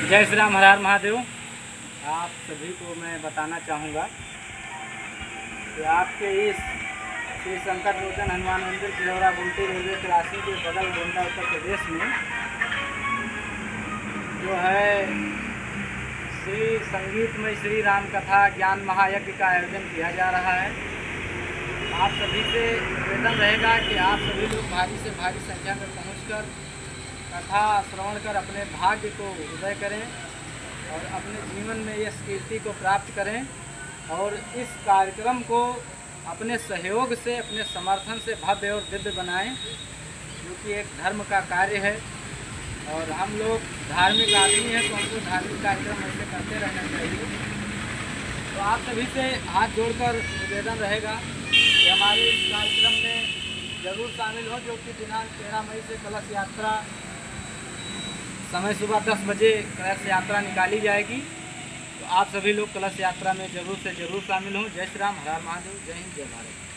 जय श्री राम, हर हर महादेव। आप सभी को मैं बताना चाहूँगा कि आपके इस श्री संकट मोचन हनुमान मंदिर किलौरा गुमटी रेलवे क्रॉसिंग के बगल गोंडा उत्तर प्रदेश में जो है श्री संगीतमय श्री राम कथा ज्ञान महायज्ञ का आयोजन किया जा रहा है। आप सभी से निवेदन रहेगा कि आप सभी लोग भारी से भारी संख्या में पहुंचकर कथा श्रवण कर अपने भाग्य को उदय करें और अपने जीवन में यश कीर्ति को प्राप्त करें और इस कार्यक्रम को अपने सहयोग से, अपने समर्थन से भव्य और दिव्य बनाएं, जो कि एक धर्म का कार्य है। और हम लोग धार्मिक आदमी हैं तो हमको धार्मिक कार्यक्रम ऐसे करते रहना चाहिए। तो आप सभी से हाथ जोड़कर निवेदन रहेगा कि हमारे इस कार्यक्रम में ज़रूर शामिल हो, जो कि दिनांक 13 मई से कलश यात्रा समय सुबह 10 बजे कलश यात्रा निकाली जाएगी। तो आप सभी लोग कलश यात्रा में ज़रूर से ज़रूर शामिल हों। जय श्री राम, हर हर महादेव, जय हिंद, जय भारत।